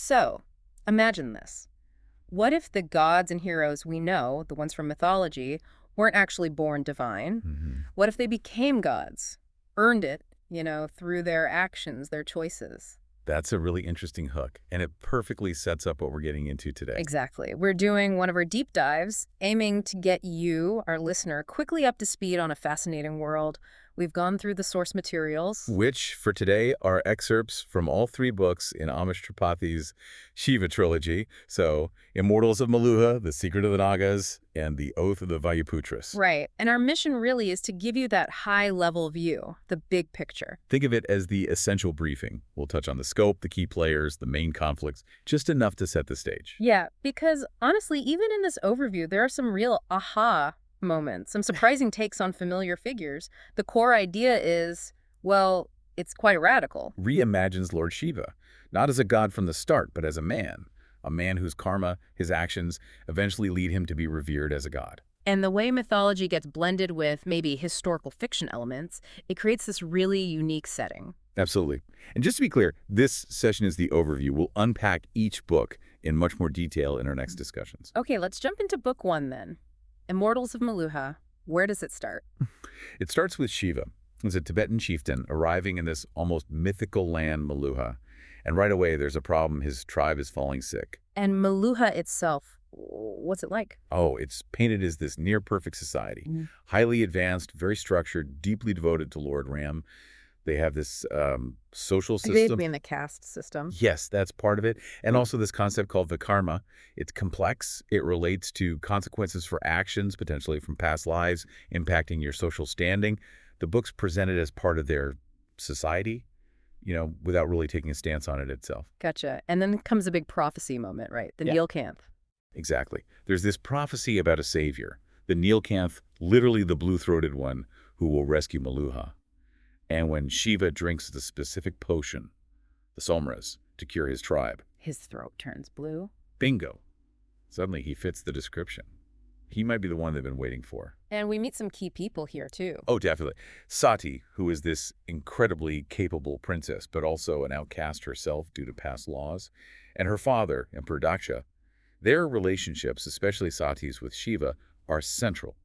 So, imagine this. What if the gods and heroes we know, the ones from mythology, weren't actually born divine? Hmm. What if they became gods? Earned it, through their actions, their choices? That's a really interesting hook, and it perfectly sets up what we're getting into today. Exactly. We're doing one of our deep dives, aiming to get you, our listener, quickly up to speed on a fascinating world. We've gone through the source materials. Which, for today, are excerpts from all three books in Amish Tripathi's Shiva Trilogy. So, Immortals of Meluha, The Secret of the Nagas, and The Oath of the Vaiputras. Right. And our mission really is to give you that high-level view, the big picture. Think of it as the essential briefing. We'll touch on the scope, the key players, the main conflicts, just enough to set the stage. Yeah, because honestly, even in this overview, there are some real aha moments, some surprising takes on familiar figures. The core idea is, well, it's quite radical. Reimagines Lord Shiva, not as a god from the start, but as a man whose karma, his actions, eventually lead him to be revered as a god. And the way mythology gets blended with maybe historical fiction elements, it creates this really unique setting. Absolutely. And just to be clear, this session is the overview. We'll unpack each book in much more detail in our next discussions. Okay, let's jump into book one then. Immortals of Meluha. Where does it start? It starts with Shiva, who's a Tibetan chieftain arriving in this almost mythical land, Meluha. And right away, there's a problem. His tribe is falling sick. And Meluha itself, what's it like? Oh, it's painted as this near-perfect society. Highly advanced, very structured, deeply devoted to Lord Ram. They have this social They system. mean the caste system. Yes, that's part of it. And also this concept called vikarma. It's complex. It relates to consequences for actions, potentially from past lives, impacting your social standing. The book's presented as part of their society, without really taking a stance on it itself. Gotcha. And then comes a big prophecy moment, right? The Yeah. Neelkanth. Exactly. There's this prophecy about a savior, the Neelkanth, literally the blue-throated one, who will rescue Meluha. And when Shiva drinks the specific potion, the Somras, to cure his tribe, His throat turns blue. bingo, suddenly he fits the description. He might be the one they've been waiting for. And we meet some key people here, too. Oh, definitely. Sati, who is this incredibly capable princess, but also an outcast herself due to past laws, and her father, Emperor Daksha. Their relationships, especially Sati's with Shiva, are central.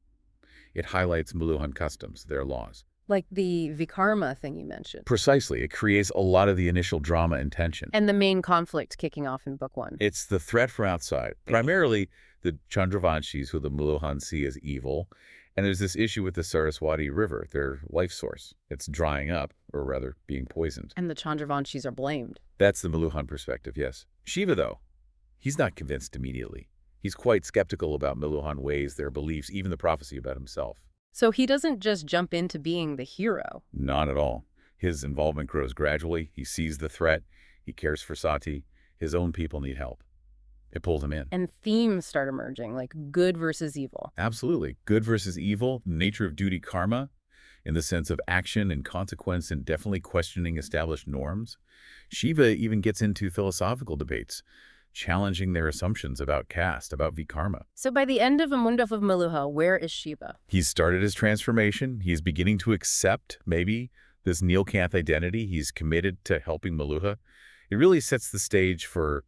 It highlights Meluhan customs, their laws. Like the Vikarma thing you mentioned. Precisely. It creates a lot of the initial drama and tension. And the main conflict kicking off in book one. It's the threat from outside, primarily the Chandravanshis, who the Meluhan see as evil. And there's this issue with the Saraswati River, their life source. It's drying up, or rather, being poisoned. And the Chandravanshis are blamed. That's the Meluhan perspective, yes. Shiva, though, he's not convinced immediately. He's quite skeptical about Meluhan ways, their beliefs, even the prophecy about himself. So he doesn't just jump into being the hero. Not at all. His involvement grows gradually. He sees the threat. He cares for Sati. His own people need help. It pulls him in. And themes start emerging, like good versus evil. Absolutely. Good versus evil, nature of duty karma, in the sense of action and consequence, and definitely questioning established norms. Shiva even gets into philosophical debates, challenging their assumptions about caste, about vikarma. So by the end of Immortals of Meluha, where is Shiva? He's started his transformation. He's beginning to accept, maybe, this Neelkanth identity. He's committed to helping Meluha. It really sets the stage for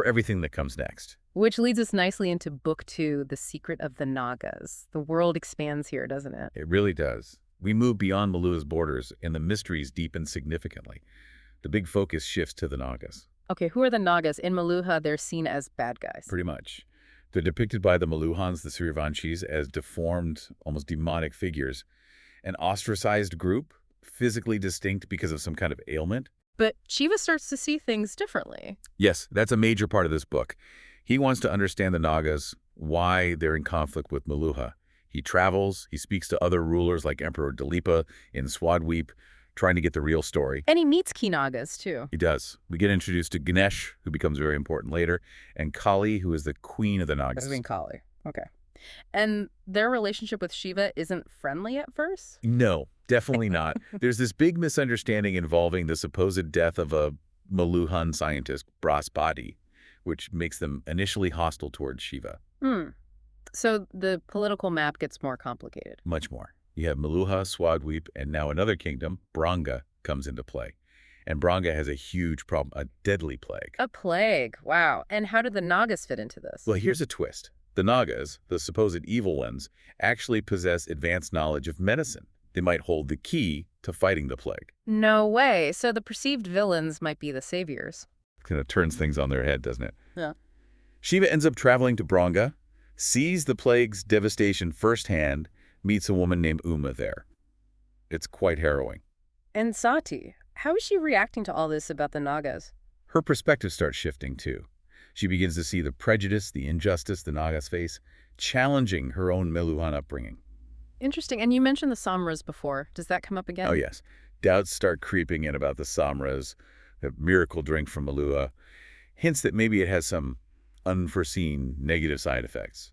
everything that comes next. Which leads us nicely into book two, The Secret of the Nagas. The world expands here, doesn't it? It really does. We move beyond Meluha's borders, and the mysteries deepen significantly. The big focus shifts to the Nagas. Okay, who are the Nagas? In Meluha, they're seen as bad guys. Pretty much. They're depicted by the Meluhans, the Suryavanshis, as deformed, almost demonic figures. An ostracized group, physically distinct because of some kind of ailment. But Shiva starts to see things differently. Yes, that's a major part of this book. He wants to understand the Nagas, why they're in conflict with Meluha. He travels, he speaks to other rulers like Emperor Dilipa in Swadweep, trying to get the real story. And he meets key Nagas, too. He does. We get introduced to Ganesh, who becomes very important later, and Kali, who is the queen of the Nagas. Kali. Okay. And their relationship with Shiva isn't friendly at first? No, definitely not. There's this big misunderstanding involving the supposed death of a Meluhan scientist, Braspati, which makes them initially hostile towards Shiva. So the political map gets more complicated. Much more. You have Meluha, Swadweep, and now another kingdom, Branga, comes into play. And Branga has a huge problem, a deadly plague. A plague. Wow. And how did the Nagas fit into this? Well, here's a twist. The Nagas, the supposed evil ones, actually possess advanced knowledge of medicine. They might hold the key to fighting the plague. No way. So the perceived villains might be the saviors. Kind of turns things on their head, doesn't it? Yeah. Shiva ends up traveling to Branga, sees the plague's devastation firsthand, meets a woman named Uma there. It's quite harrowing. And Sati, how is she reacting to all this about the Nagas? Her perspective starts shifting, too. She begins to see the prejudice, the injustice the Nagas face, challenging her own Meluhan upbringing. Interesting. And you mentioned the Samras before. Does that come up again? Oh, yes. Doubts start creeping in about the Samras, the miracle drink from Meluha, hints that maybe it has some unforeseen negative side effects.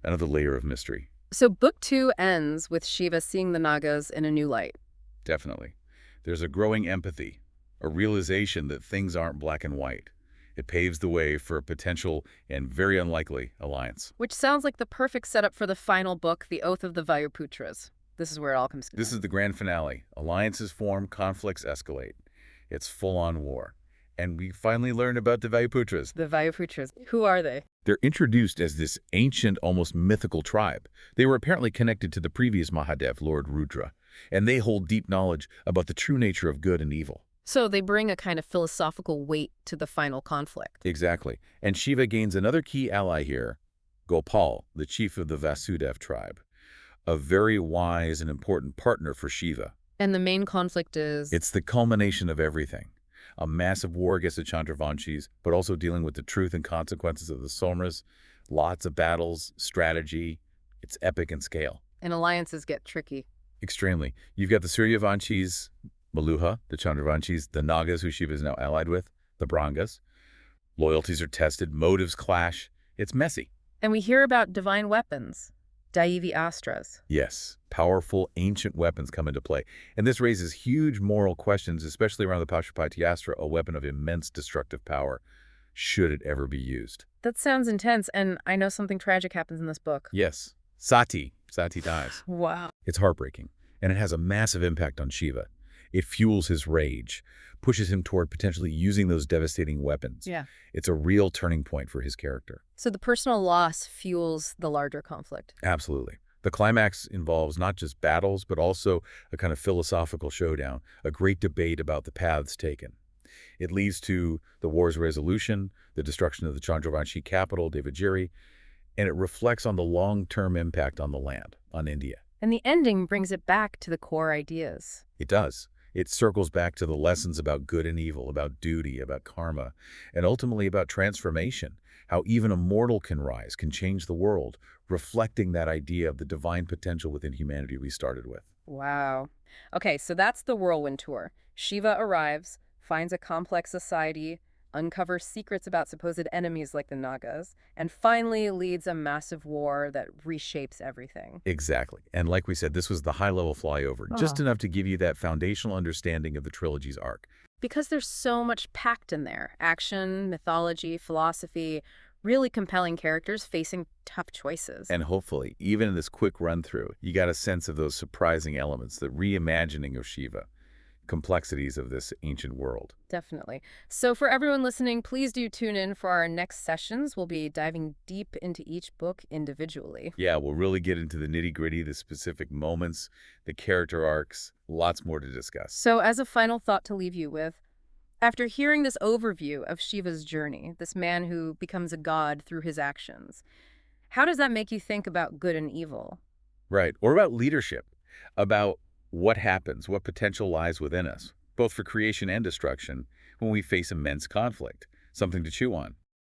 Another layer of mystery. So book 2 ends with Shiva seeing the Nagas in a new light. Definitely. There's a growing empathy, a realization that things aren't black and white. It paves the way for a potential and very unlikely alliance. Which sounds like the perfect setup for the final book, The Oath of the Vayuputras. This is where it all comes together. This is the grand finale. Alliances form, conflicts escalate. It's full-on war. And we finally learn about the Vayuputras. The Vayuputras. Who are they? They're introduced as this ancient, almost mythical tribe. They were apparently connected to the previous Mahadev, Lord Rudra, and they hold deep knowledge about the true nature of good and evil. So they bring a kind of philosophical weight to the final conflict. Exactly. And Shiva gains another key ally here, Gopal, the chief of the Vasudev tribe, a very wise and important partner for Shiva. And the main conflict is? It's the culmination of everything. A massive war against the Chandravanshis, but also dealing with the truth and consequences of the Somras, lots of battles, strategy. It's epic in scale. And alliances get tricky. Extremely. You've got the Suryavanshis, Meluha, the Chandravanshis, the Nagas, who Shiva is now allied with, the Brangas. Loyalties are tested, motives clash. It's messy. And we hear about divine weapons, Daivi Astras. Yes, powerful ancient weapons come into play. And this raises huge moral questions, especially around the Pashupati Astra, a weapon of immense destructive power, should it ever be used. That sounds intense, and I know something tragic happens in this book. Yes, Sati dies. Wow. It's heartbreaking, and it has a massive impact on Shiva. It fuels his rage, pushes him toward potentially using those devastating weapons. Yeah. It's a real turning point for his character. So the personal loss fuels the larger conflict. Absolutely. The climax involves not just battles, but also a kind of philosophical showdown, a great debate about the paths taken. It leads to the war's resolution, the destruction of the Chandravanshi capital, Devagiri, and it reflects on the long-term impact on the land, on India. And the ending brings it back to the core ideas. It does. It circles back to the lessons about good and evil, about duty, about karma, and ultimately about transformation, how even a mortal can rise, can change the world, reflecting that idea of the divine potential within humanity we started with. Wow. Okay, so that's the whirlwind tour. Shiva arrives, finds a complex society, uncovers secrets about supposed enemies like the Nagas, and finally leads a massive war that reshapes everything. Exactly. And like we said, this was the high-level flyover, just enough to give you that foundational understanding of the trilogy's arc. Because there's so much packed in there. Action, mythology, philosophy, really compelling characters facing tough choices. And hopefully, even in this quick run-through, you got a sense of those surprising elements, the reimagining of Shiva, complexities of this ancient world. Definitely. So for everyone listening, please do tune in for our next sessions. We'll be diving deep into each book individually. Yeah, we'll really get into the nitty-gritty, the specific moments, the character arcs, lots more to discuss. So as a final thought to leave you with, after hearing this overview of Shiva's journey, this man who becomes a god through his actions, how does that make you think about good and evil? Right, or about leadership, about what happens, what potential lies within us, both for creation and destruction, when we face immense conflict, something to chew on.